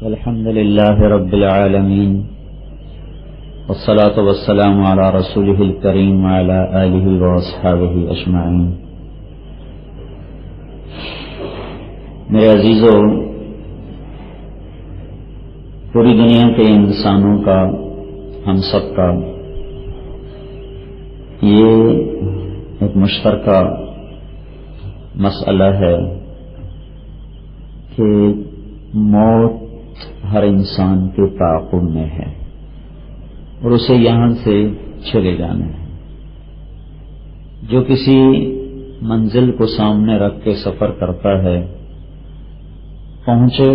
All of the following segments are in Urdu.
الحمد لله رب العالمين والصلاة والسلام على رسوله الكريم وعلى آله وأصحابه أجمعين۔ میرے عزیزو، پوری دنیا کے انسانوں کا، ہم سب کا یہ ایک مشترکہ مسئلہ ہے کہ موت ہر انسان کے تعاقب میں ہے اور اسے یہاں سے چلے جانا ہے۔ جو کسی منزل کو سامنے رکھ کے سفر کرتا ہے، پہنچے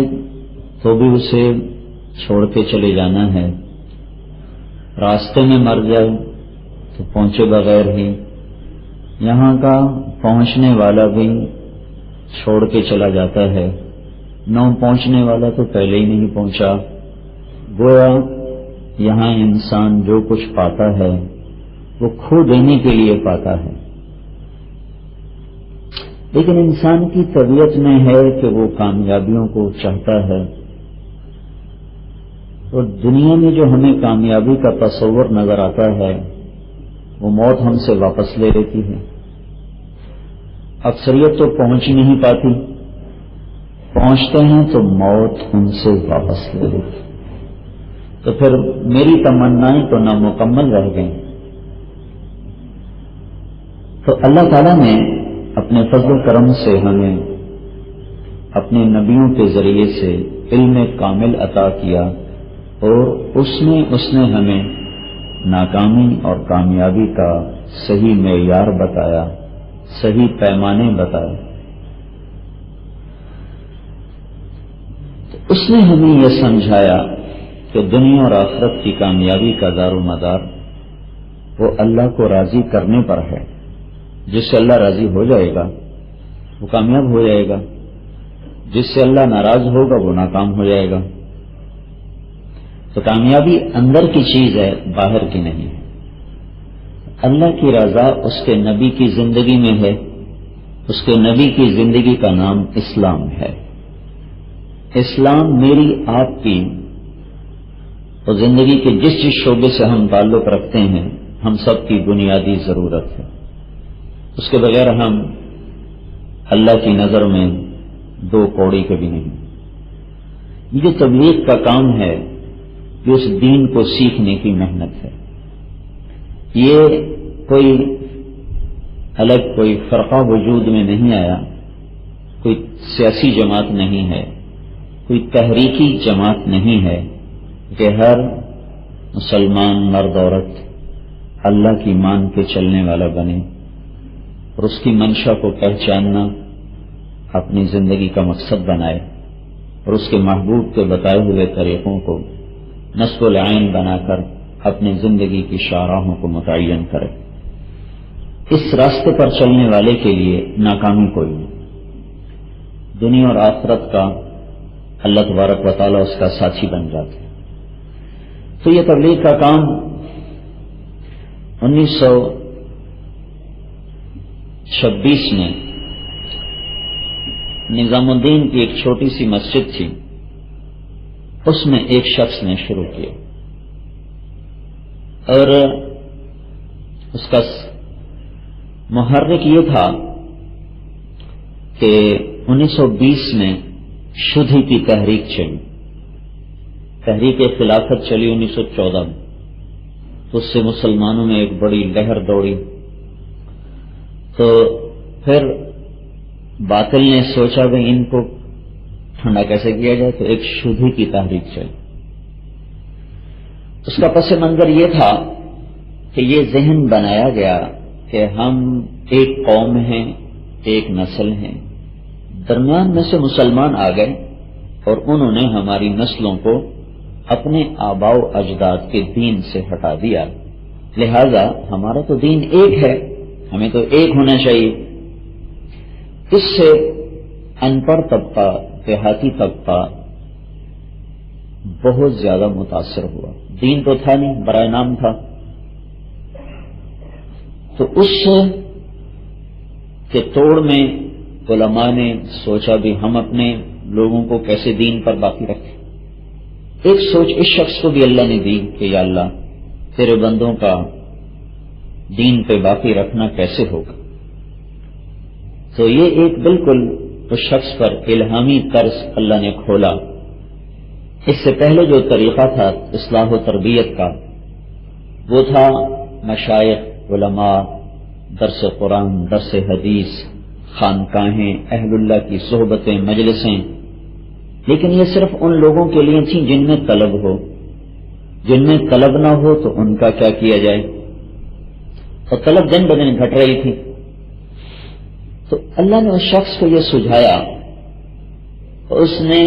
تو بھی اسے چھوڑ کے چلے جانا ہے، راستے میں مر جائے تو پہنچے بغیر ہی یہاں کا پہنچنے والا بھی چھوڑ کے چلا جاتا ہے، نہ پہنچنے والا تو پہلے ہی نہیں پہنچا۔ گویا یہاں انسان جو کچھ پاتا ہے وہ کھو دینے کے لیے پاتا ہے، لیکن انسان کی طبیعت میں ہے کہ وہ کامیابیوں کو چاہتا ہے، اور دنیا میں جو ہمیں کامیابی کا تصور نظر آتا ہے وہ موت ہم سے واپس لے لیتی ہے۔ اکثریت تو پہنچ نہیں پاتی، پہنچتے ہیں تو موت ان سے واپس لے لیتی، تو پھر میری تمنائیں تو نامکمل رہ گئیں۔ تو اللہ تعالیٰ نے اپنے فضل و کرم سے ہمیں اپنے نبیوں کے ذریعے سے علم کامل عطا کیا، اور اس نے ہمیں ناکامی اور کامیابی کا صحیح معیار بتایا، صحیح پیمانے بتائے۔ اس نے ہمیں یہ سمجھایا کہ دنیا اور آخرت کی کامیابی کا دار و مدار وہ اللہ کو راضی کرنے پر ہے۔ جس سے اللہ راضی ہو جائے گا وہ کامیاب ہو جائے گا، جس سے اللہ ناراض ہوگا وہ ناکام ہو جائے گا۔ تو کامیابی اندر کی چیز ہے، باہر کی نہیں ہے۔ اللہ کی رضا اس کے نبی کی زندگی میں ہے، اس کے نبی کی زندگی کا نام اسلام ہے۔ اسلام میری آپ کی اور زندگی کے جس شعبے سے ہم تعلق رکھتے ہیں ہم سب کی بنیادی ضرورت ہے۔ اس کے بغیر ہم اللہ کی نظر میں دو کوڑی کے بھی نہیں۔ یہ تبلیغ کا کام ہے، یہ اس دین کو سیکھنے کی محنت ہے۔ یہ کوئی الگ کوئی فرقہ وجود میں نہیں آیا، کوئی سیاسی جماعت نہیں ہے، کوئی تحریکی جماعت نہیں ہے کہ ہر مسلمان مرد عورت اللہ کی مان کے چلنے والا بنے اور اس کی منشا کو پہچاننا اپنی زندگی کا مقصد بنائے، اور اس کے محبوب کے بتائے ہوئے طریقوں کو نصب العین بنا کر اپنی زندگی کی شاہراہوں کو متعین کرے۔ اس راستے پر چلنے والے کے لیے ناکامی کوئی نہیں، دنیا اور آخرت کا اللہ تبارک و تعالیٰ اس کا ساتھی بن جاتے ہیں۔ تو یہ تبلیغ کا کام 1926 میں نظام الدین کی ایک چھوٹی سی مسجد تھی، اس میں ایک شخص نے شروع کیا، اور اس کا محرک یہ تھا کہ 1920 میں شدھی کی تحریک چلی، تحریک خلافت چلی 1914 میں، تو اس سے مسلمانوں میں ایک بڑی لہر دوڑی۔ تو پھر باطل نے سوچا کہ ان کو ٹھنڈا کیسے کیا جائے، تو ایک شدھی کی تحریک چلی۔ اس کا پس منظر یہ تھا کہ یہ ذہن بنایا گیا کہ ہم ایک قوم ہیں، ایک نسل ہیں، درمیان میں سے مسلمان آ گئے اور انہوں نے ہماری نسلوں کو اپنے آباء و اجداد کے دین سے ہٹا دیا، لہذا ہمارا تو دین ایک ہے، ہمیں تو ایک ہونا چاہیے۔ اس سے ان پڑھ طبقہ، دیہاتی طبقہ بہت زیادہ متاثر ہوا، دین تو تھا نہیں، برائے نام تھا۔ تو اس کے توڑ میں علماء نے سوچا بھی ہم اپنے لوگوں کو کیسے دین پر باقی رکھیں، ایک سوچ اس شخص کو بھی اللہ نے دی کہ یا اللہ تیرے بندوں کا دین پہ باقی رکھنا کیسے ہوگا. تو یہ ایک بالکل اس شخص پر الہامی طرز اللہ نے کھولا. اس سے پہلے جو طریقہ تھا اصلاح و تربیت کا وہ تھا مشائخ، علماء، درس قرآن، درس حدیث، خانقاہیں، اہل اللہ کی صحبتیں، مجلسیں. لیکن یہ صرف ان لوگوں کے لیے تھیں جن میں طلب ہو. جن میں طلب نہ ہو تو ان کا کیا کیا جائے؟ اور طلب دن بدن گھٹ رہی تھی. تو اللہ نے اس شخص کو یہ سجھایا، اس نے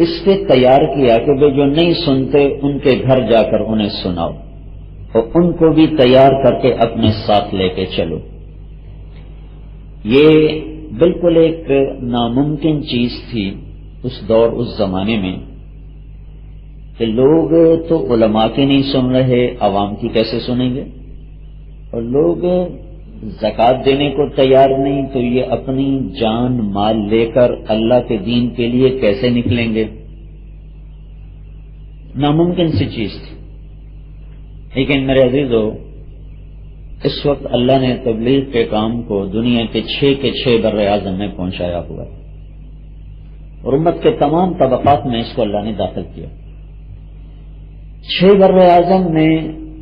اس سے تیار کیا کہ وہ جو نہیں سنتے ان کے گھر جا کر انہیں سناؤ اور ان کو بھی تیار کر کے اپنے ساتھ لے کے چلو. یہ بالکل ایک ناممکن چیز تھی اس دور، اس زمانے میں، کہ لوگ تو علماء کی نہیں سن رہے، عوام کی کیسے سنیں گے؟ اور لوگ زکوٰۃ دینے کو تیار نہیں تو یہ اپنی جان مال لے کر اللہ کے دین کے لیے کیسے نکلیں گے؟ ناممکن سی چیز تھی. لیکن میرے عزیزو، اس وقت اللہ نے تبلیغ کے کام کو دنیا کے 6 بر اعظم میں پہنچایا ہوا ہے اور امت کے تمام طبقات میں اس کو اللہ نے داخل کیا. 6 بر اعظم میں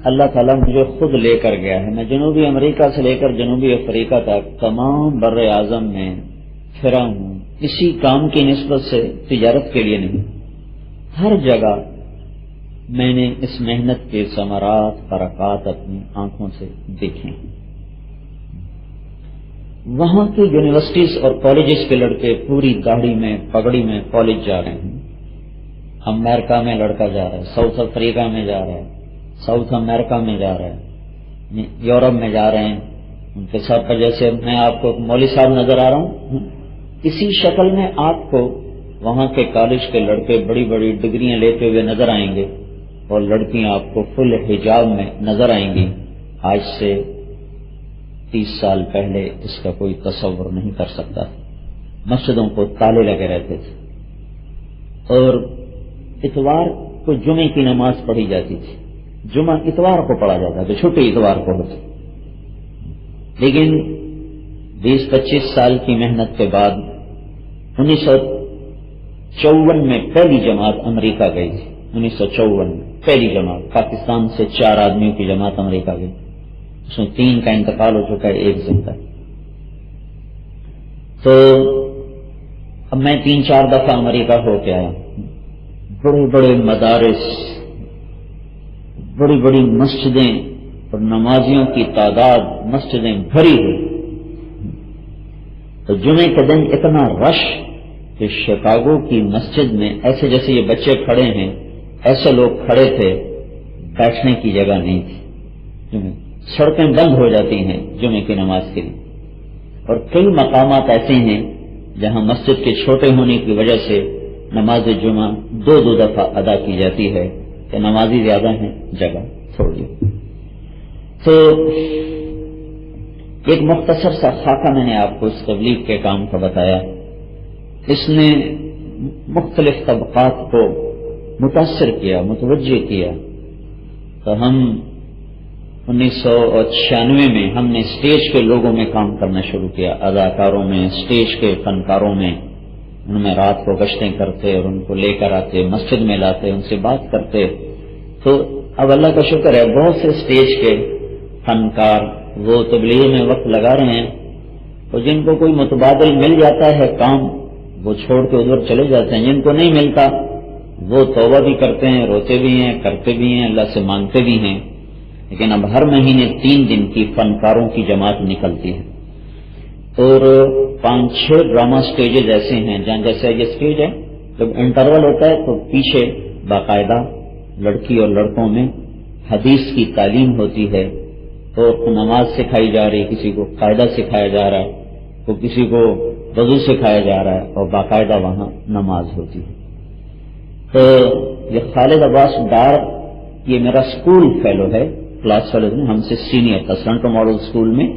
اللہ تعالیٰ مجھے خود لے کر گیا ہے. میں جنوبی امریکہ سے لے کر جنوبی افریقہ تک تمام بر اعظم میں پھرا ہوں، اسی کام کی نسبت سے، تجارت کے لیے نہیں. ہر جگہ میں نے اس محنت کے ثمرات، برکات اپنی آنکھوں سے دیکھے. وہاں کی یونیورسٹیز اور کالجز کے لڑکے پوری داڑھی میں، پگڑی میں کالج جا رہے ہیں. امریکہ میں لڑکا جا رہا ہے، ساؤتھ افریقہ میں جا رہا ہے، ساؤتھ امریکہ میں جا رہا ہے، یورپ میں جا رہے ہیں. ان کے ساتھ پر جیسے میں آپ کو مولوی صاحب نظر آ رہا ہوں، اسی شکل میں آپ کو وہاں کے کالج کے لڑکے بڑی بڑی ڈگریاں لیتے ہوئے نظر آئیں گے اور لڑکیاں آپ کو فل حجاب میں نظر آئیں گی. آج سے 30 سال پہلے اس کا کوئی تصور نہیں کر سکتا. مسجدوں کو تالے لگے رہتے تھے اور اتوار کو جمعے کی نماز پڑھی جاتی تھی. جمعہ اتوار کو پڑھا جاتا تھا، چھٹی اتوار کو ہوتی. لیکن 20-25 سال کی محنت کے بعد 1954 میں پہلی جماعت امریکہ گئی تھی. 1954 میں پہلی جماعت، پاکستان سے 4 آدمیوں کی جماعت امریکہ گئی. اس میں 3 کا انتقال ہو چکا ہے، 1 زندہ. تو اب میں 3-4 دفعہ امریکہ ہو کے آیا. بڑے بڑے مدارس، بڑی بڑی مسجدیں اور نمازیوں کی تعداد، مسجدیں بھری ہوئی. تو جمعے کے دن اتنا رش کہ شکاگو کی مسجد میں ایسے جیسے یہ بچے کھڑے ہیں ایسے لوگ کھڑے تھے، بیٹھنے کی جگہ نہیں تھی. سڑکیں بند ہو جاتی ہیں جمعے کی نماز کے لیے. اور کئی مقامات ایسے ہیں جہاں مسجد کے چھوٹے ہونے کی وجہ سے نماز جمعہ 2 دفعہ ادا کی جاتی ہے کہ نمازی زیادہ ہیں، جگہ تھوڑی. تو ایک مختصر سا خاکہ میں نے آپ کو اس تبلیغ کے کام کا بتایا. اس نے مختلف طبقات کو متاثر کیا، متوجہ کیا. تو ہم 1996 میں ہم نے اسٹیج کے لوگوں میں کام کرنا شروع کیا، اداکاروں میں، اسٹیج کے فنکاروں میں. ان میں رات کو گشتیں کرتے اور ان کو لے کر آتے، مسجد میں لاتے، ان سے بات کرتے. تو اب اللہ کا شکر ہے بہت سے اسٹیج کے فنکار وہ تبلیغ میں وقت لگا رہے ہیں، اور جن کو کوئی متبادل مل جاتا ہے کام وہ چھوڑ کے ادھر چلے جاتے ہیں. جن کو نہیں ملتا وہ توبہ بھی کرتے ہیں، روتے بھی ہیں، کرتے بھی ہیں، اللہ سے مانگتے بھی ہیں. لیکن اب ہر مہینے 3 دن کی فنکاروں کی جماعت نکلتی ہے اور 5-6 ڈرامہ سٹیجز ایسے ہیں جہاں جیسے یہ سٹیج ہے جب انٹرول ہوتا ہے تو پیچھے باقاعدہ لڑکی اور لڑکوں میں حدیث کی تعلیم ہوتی ہے. تو نماز سکھائی جا رہی، کسی کو قاعدہ سکھایا جا رہا ہے، تو کسی کو وضو سکھایا جا رہا ہے اور باقاعدہ وہاں نماز ہوتی ہے. تو یہ خالد عباس ڈار یہ میرا اسکول فیلو ہے، کلاس فیلو میں، ہم سے سینئر تھا. سینٹرل ماڈل اسکول میں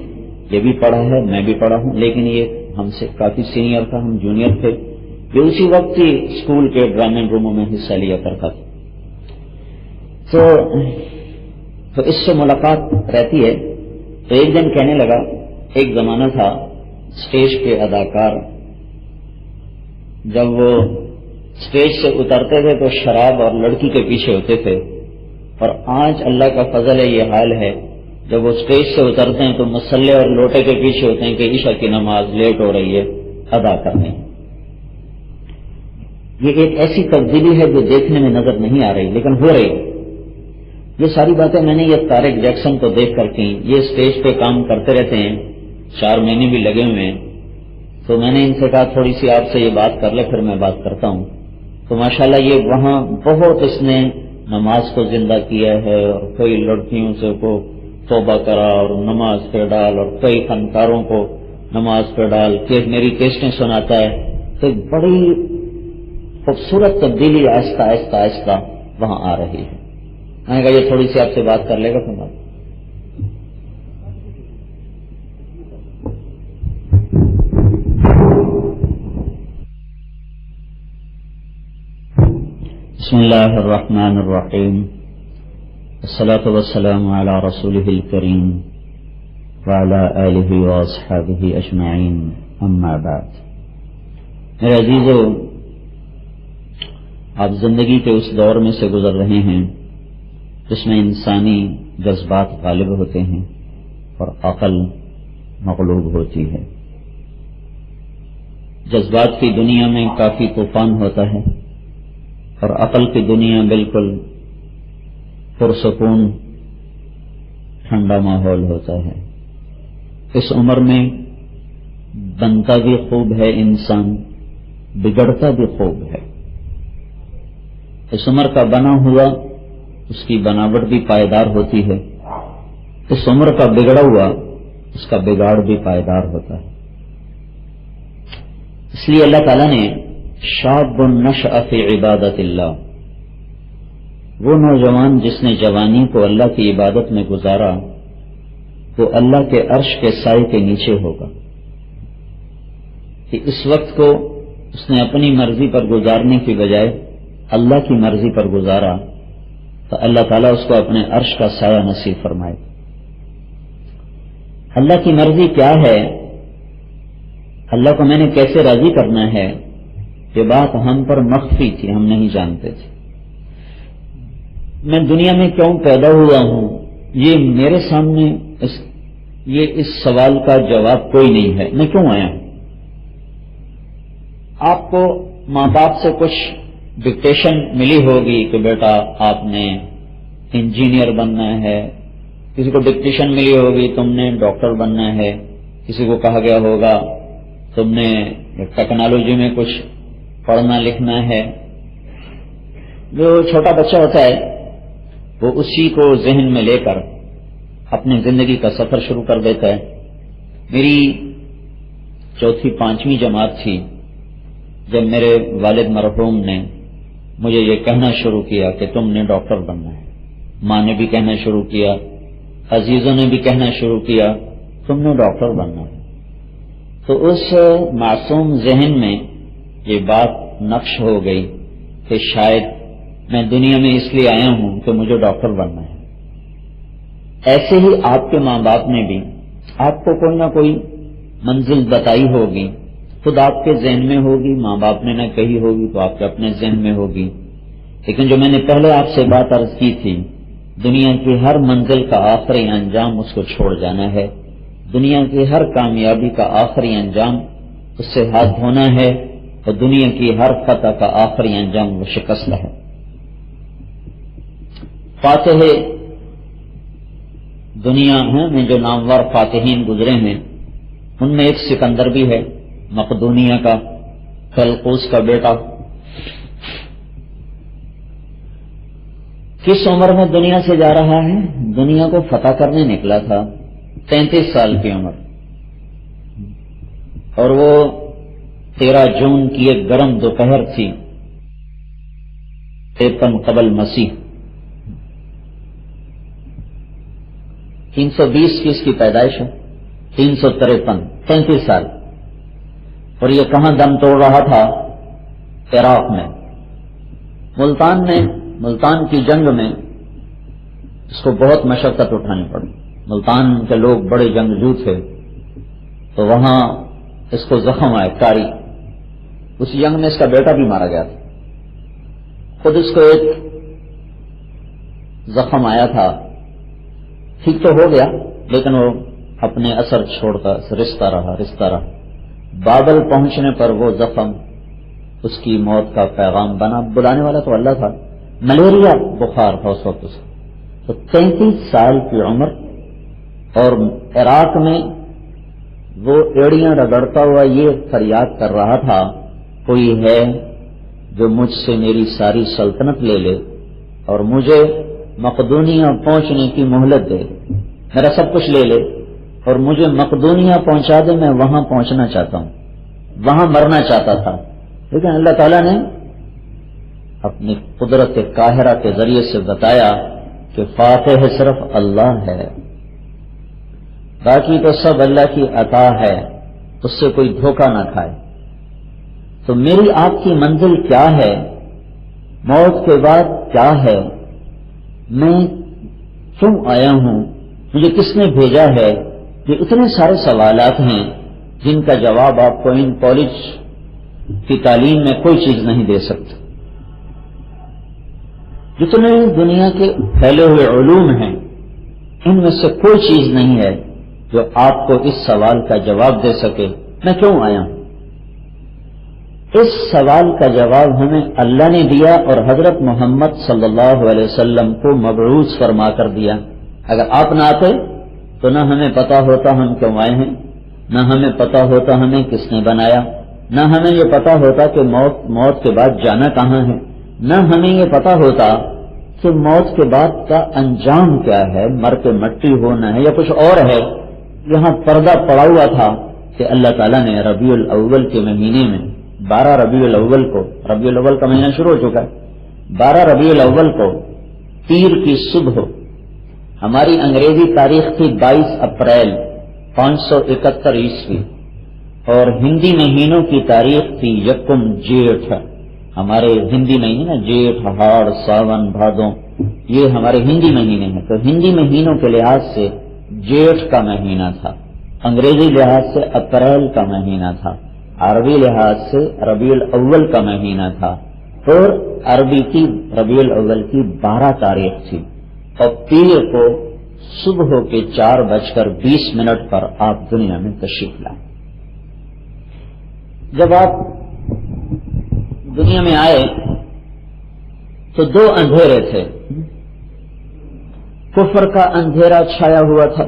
یہ بھی پڑھا ہے، میں بھی پڑھا ہوں، لیکن یہ ہم سے کافی سینئر تھا، ہم جونیئر تھے. یہ اسی وقت ہی اسکول کے ڈرامے روموں میں حصہ لیا کرتا تھا. تو اس سے ملاقات رہتی ہے. تو ایک دن کہنے لگا ایک زمانہ تھا اسٹیج کے اداکار جب وہ اسٹیج سے اترتے تھے تو شراب اور لڑکی کے پیچھے ہوتے تھے، اور آج اللہ کا فضل ہے یہ حال ہے جب وہ اسٹیج سے اترتے ہیں تو مسلے اور لوٹے کے پیچھے ہوتے ہیں کہ عشاء کی نماز لیٹ ہو رہی ہے ادا کرنے. یہ ایک ایسی تبدیلی ہے جو دیکھنے میں نظر نہیں آ رہی لیکن ہو رہی. یہ ساری باتیں میں نے یہ طارق جیکسن کو دیکھ کر کی. یہ اسٹیج پہ کام کرتے رہتے ہیں، 4 مہینے بھی لگے ہوئے ہیں. تو میں نے ان سے کہا تھوڑی سی آپ سے یہ بات کر لے پھر میں بات کرتا ہوں. تو ماشاءاللہ یہ وہاں بہت اس نے نماز کو زندہ کیا ہے، اور کئی لڑکیوں سے کو توبہ کرا اور نماز پہ ڈال، اور کئی فنکاروں کو نماز پہ ڈال کہ میری کیسٹیں سناتا ہے. تو ایک بڑی خوبصورت تبدیلی آہستہ آہستہ آہستہ وہاں آ رہی ہے. میں نے کہا یہ تھوڑی سی آپ سے بات کر لے گا تم. بسم اللہ الرحمن الرحیم، والصلاة والسلام علی رسولہ الکریم وعلی آلہ واصحابہ اجمعین، اما بعد. میرے عزیزو، آپ زندگی کے اس دور میں سے گزر رہے ہیں جس میں انسانی جذبات غالب ہوتے ہیں اور عقل مغلوب ہوتی ہے. جذبات کی دنیا میں کافی طوفان ہوتا ہے اور عقل کی دنیا بالکل پرسکون ٹھنڈا ماحول ہوتا ہے. اس عمر میں بنتا بھی خوب ہے انسان، بگڑتا بھی خوب ہے. اس عمر کا بنا ہوا اس کی بناوٹ بھی پائیدار ہوتی ہے، اس عمر کا بگڑا ہوا اس کا بگاڑ بھی پائیدار ہوتا ہے. اس لیے اللہ تعالیٰ نے شاب نشأ فی عبادت اللہ، وہ نوجوان جس نے جوانی کو اللہ کی عبادت میں گزارا وہ اللہ کے عرش کے سائے کے نیچے ہوگا. کہ اس وقت کو اس نے اپنی مرضی پر گزارنے کی بجائے اللہ کی مرضی پر گزارا تو اللہ تعالیٰ اس کو اپنے عرش کا سایہ نصیب فرمائے. اللہ کی مرضی کیا ہے، اللہ کو میں نے کیسے راضی کرنا ہے، یہ بات ہم پر مخفی تھی، ہم نہیں جانتے تھے. میں دنیا میں کیوں پیدا ہوا ہوں، یہ میرے سامنے اس سوال کا جواب کوئی نہیں ہے. میں کیوں آیا ہوں؟ آپ کو ماں باپ سے کچھ ڈکٹیشن ملی ہوگی کہ بیٹا آپ نے انجینئر بننا ہے، کسی کو ڈکٹیشن ملی ہوگی تم نے ڈاکٹر بننا ہے، کسی کو کہا گیا ہوگا تم نے ٹیکنالوجی میں کچھ پڑھنا لکھنا ہے. جو چھوٹا بچہ ہوتا ہے وہ اسی کو ذہن میں لے کر اپنی زندگی کا سفر شروع کر دیتا ہے. میری 4تھی 5ویں جماعت تھی جب میرے والد مرحوم نے مجھے یہ کہنا شروع کیا کہ تم نے ڈاکٹر بننا ہے. ماں نے بھی کہنا شروع کیا، عزیزوں نے بھی کہنا شروع کیا تم نے ڈاکٹر بننا ہے. تو اس معصوم ذہن میں یہ بات نقش ہو گئی کہ شاید میں دنیا میں اس لیے آیا ہوں کہ مجھے ڈاکٹر بننا ہے. ایسے ہی آپ کے ماں باپ نے بھی آپ کو کوئی نہ کوئی منزل بتائی ہوگی، خود آپ کے ذہن میں ہوگی، ماں باپ نے نہ کہی ہوگی تو آپ کے اپنے ذہن میں ہوگی. لیکن جو میں نے پہلے آپ سے بات عرض کی تھی، دنیا کی ہر منزل کا آخری انجام اس کو چھوڑ جانا ہے. دنیا کی ہر کامیابی کا آخری انجام اس سے ہاتھ دھونا ہے، اور دنیا کی ہر فتح کا آخری انجام وہ شکست ہے. فاتح دنیا میں جو نامور فاتحین گزرے ہیں ان میں ایک سکندر بھی ہے، مقدونیہ کا، خلقوس کا بیٹا. کس عمر میں دنیا سے جا رہا ہے؟ دنیا کو فتح کرنے نکلا تھا، 33 سال کی عمر، اور وہ 13 جون کی ایک گرم دوپہر تھی 53 قبل مسیح. 320 کی اس کی پیدائش ہے، 353، 33 سال. اور یہ کہاں دم توڑ رہا تھا؟ عراق میں ملتان کی جنگ میں اس کو بہت مشقت اٹھانی پڑی. ملتان کے لوگ بڑے جنگجو تھے تو وہاں اس کو زخم آئے کاری. اسی جنگ میں اس کا بیٹا بھی مارا گیا تھا. خود اس کو ایک زخم آیا تھا, ٹھیک تو ہو گیا لیکن وہ اپنے اثر چھوڑتا رستا رہا. بابل پہنچنے پر وہ زخم اس کی موت کا پیغام بنا. بلانے والا تو اللہ تھا. ملیریا بخار تھا اس وقت. تو 33 سال کی عمر, اور عراق میں وہ ایڑیاں رگڑتا ہوا یہ فریاد کر رہا تھا, کوئی ہے جو مجھ سے میری ساری سلطنت لے لے اور مجھے مقدونیہ پہنچنے کی مہلت دے, میرا سب کچھ لے لے اور مجھے مقدونیہ پہنچا دے, میں وہاں پہنچنا چاہتا ہوں, وہاں مرنا چاہتا تھا. لیکن اللہ تعالیٰ نے اپنی قدرت قاہرہ کے ذریعے سے بتایا کہ فاتح صرف اللہ ہے, باقی تو سب اللہ کی عطا ہے, اس سے کوئی دھوکہ نہ کھائے. تو میری آپ کی منزل کیا ہے, موت کے بعد کیا ہے, میں کیوں آیا ہوں, مجھے کس نے بھیجا ہے, یہ اتنے سارے سوالات ہیں جن کا جواب آپ کو ان کالج کی تعلیم میں کوئی چیز نہیں دے سکتی. جتنے دنیا کے پھیلے ہوئے علوم ہیں ان میں سے کوئی چیز نہیں ہے جو آپ کو اس سوال کا جواب دے سکے میں کیوں آیا ہوں. اس سوال کا جواب ہمیں اللہ نے دیا اور حضرت محمد صلی اللہ علیہ وسلم کو مبعوث فرما کر دیا. اگر آپ نہ آتے تو نہ ہمیں پتا ہوتا ہم کیوں آئے ہیں, نہ ہمیں پتا ہوتا ہمیں کس نے بنایا, نہ ہمیں یہ پتا ہوتا کہ موت کے بعد جانا کہاں ہے, نہ ہمیں یہ پتا ہوتا کہ موت کے بعد کا انجام کیا ہے, مر کے مٹی ہونا ہے یا کچھ اور ہے. یہاں پردہ پڑا ہوا تھا کہ اللہ تعالیٰ نے ربیع الاول کے مہینے میں 12 ربیع الاول کو, ربیع الاول کا مہینہ شروع ہو چکا ہے, 12 ربیع الاول کو پیر کی صبح, ہماری انگریزی تاریخ تھی 22 اپریل 571 عیسوی, اور ہندی مہینوں کی تاریخ تھی 1 جیٹھ. ہمارے ہندی مہینے جیٹھ, ہاڑ, ساون, بھادوں, یہ ہمارے ہندی مہینے ہیں. تو ہندی مہینوں کے لحاظ سے جیٹھ کا مہینہ تھا, انگریزی لحاظ سے اپریل کا مہینہ تھا, عربی لحاظ سے ربیع الاول کا مہینہ تھا, اور عربی کی ربیع الاول کی 12 تاریخ تھی. اور پیر کو صبح کے 4:20 پر آپ دنیا میں تشریف لائے. جب آپ دنیا میں آئے تو 2 اندھیرے تھے. کفر کا اندھیرا چھایا ہوا تھا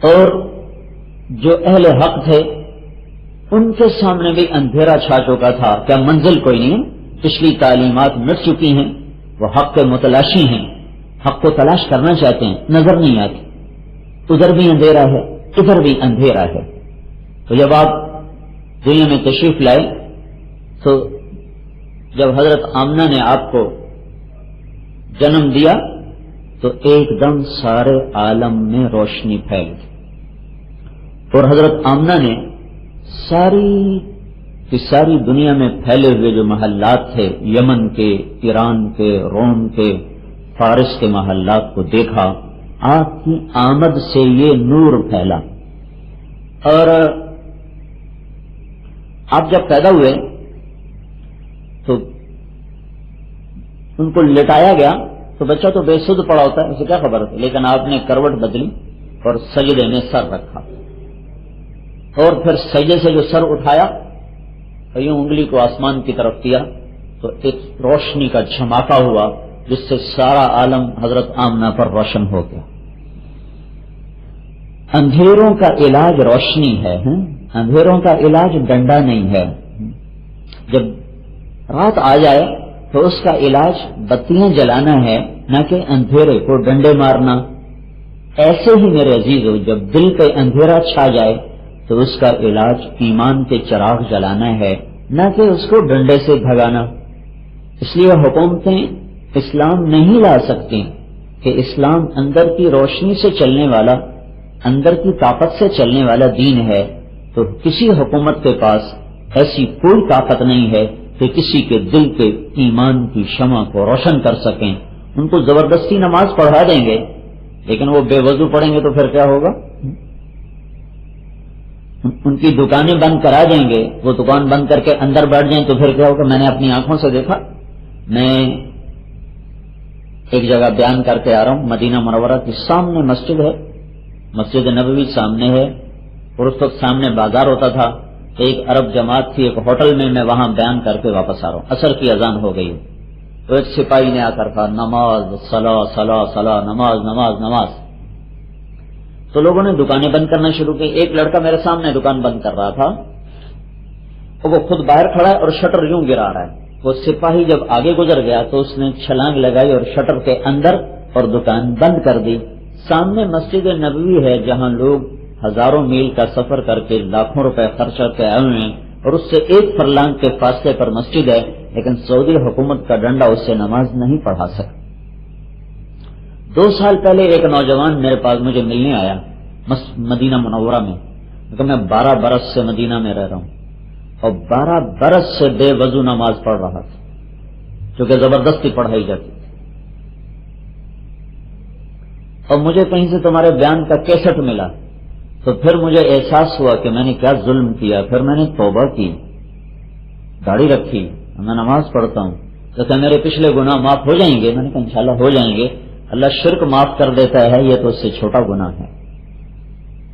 اور جو اہل حق تھے ان کے سامنے بھی اندھیرا چھا چکا تھا. کیا منزل کوئی نہیں ہے, پچھلی تعلیمات مٹ چکی ہیں, وہ حق کے متلاشی ہیں, حق کو تلاش کرنا چاہتے ہیں, نظر نہیں آتی. ادھر بھی اندھیرا ہے, ادھر بھی اندھیرا ہے. تو جب آپ دنیا میں تشریف لائے تو جب حضرت آمنہ نے آپ کو جنم دیا تو ایک دم سارے عالم میں روشنی پھیل گئی, اور حضرت آمنہ نے ساری کی ساری دنیا میں پھیلے ہوئے جو محلات تھے, یمن کے, ایران کے, روم کے, فارس کے محلات کو دیکھا. آپ کی آمد سے یہ نور پھیلا. اور آپ جب پیدا ہوئے تو ان کو لٹایا گیا تو بچہ تو بے سدھ پڑا ہوتا ہے, اسے کیا خبر ہوتی, لیکن آپ نے کروٹ بدلی اور سجدے میں سر رکھا, اور پھر سجدے سے جو سر اٹھایا اور یوں انگلی کو آسمان کی طرف کیا تو ایک روشنی کا جھماکا ہوا جس سے سارا عالم حضرت آمنہ پر روشن ہو گیا. اندھیروں کا علاج روشنی ہے, اندھیروں کا علاج ڈنڈا نہیں ہے. جب رات آ جائے تو اس کا علاج بتیاں جلانا ہے, نہ کہ اندھیرے کو ڈنڈے مارنا. ایسے ہی میرے عزیزو, جب دل پہ اندھیرا چھا جائے تو اس کا علاج ایمان کے چراغ جلانا ہے, نہ کہ اس کو ڈنڈے سے بھگانا. اس لیے حکومتیں اسلام نہیں لا سکتی کہ اسلام اندر کی روشنی سے چلنے والا, اندر کی طاقت سے چلنے والا دین ہے. تو کسی حکومت کے پاس ایسی کوئی طاقت نہیں ہے کہ کسی کے دل کے ایمان کی شمع کو روشن کر سکیں. ان کو زبردستی نماز پڑھا دیں گے لیکن وہ بے وضو پڑھیں گے تو پھر کیا ہوگا؟ ان کی دکانیں بند کرا دیں گے، وہ دکان بند کر کے اندر بیٹھ جائیں تو پھر کیا ہوگا؟ میں نے اپنی آنکھوں سے دیکھا. میں ایک جگہ بیان کر کے آ رہا ہوں، مدینہ منورہ کے سامنے مسجد ہے، مسجد نبوی سامنے ہے، اور اس وقت سامنے بازار ہوتا تھا. ایک عرب جماعت تھی ایک ہوٹل میں وہاں بیان کر کے واپس آ رہا ہوں. عصر کی اذان ہو گئی تو ایک سپاہی نے آ کر کہا نماز صلاح صلاح صلاح، نماز نماز نماز. تو لوگوں نے دکانیں بند کرنا شروع کی. ایک لڑکا میرے سامنے دکان بند کر رہا تھا، وہ خود باہر کھڑا ہے اور شٹر یوں گرا رہا ہے. وہ سپاہی جب آگے گزر گیا تو اس نے چھلانگ لگائی اور شٹر کے اندر اور دکان بند کر دی. سامنے مسجد نبوی ہے جہاں لوگ ہزاروں میل کا سفر کر کے لاکھوں روپے خرچ کر کے آئے ہوئے ہیں، اور اس سے ایک فرلانگ کے فاصلے پر مسجد ہے، لیکن سعودی حکومت کا ڈنڈا اس سے نماز نہیں پڑھا سکتا. 2 سال پہلے ایک نوجوان میرے پاس مجھے ملنے آیا مدینہ منورہ میں، کیونکہ میں 12 برس سے مدینہ میں رہ رہا ہوں اور 12 برس سے بے وضو نماز پڑھ رہا تھا کیونکہ زبردستی پڑھائی جاتی. اور مجھے کہیں سے تمہارے بیان کا کیسٹ ملا تو پھر مجھے احساس ہوا کہ میں نے کیا ظلم کیا. پھر میں نے توبہ کی، داڑھی رکھی، میں نماز پڑھتا ہوں تو کیا میرے پچھلے گناہ معاف ہو جائیں گے؟ میں نے کہا انشاءاللہ ہو جائیں گے. اللہ شرک معاف کر دیتا ہے، یہ تو اس سے چھوٹا گناہ ہے.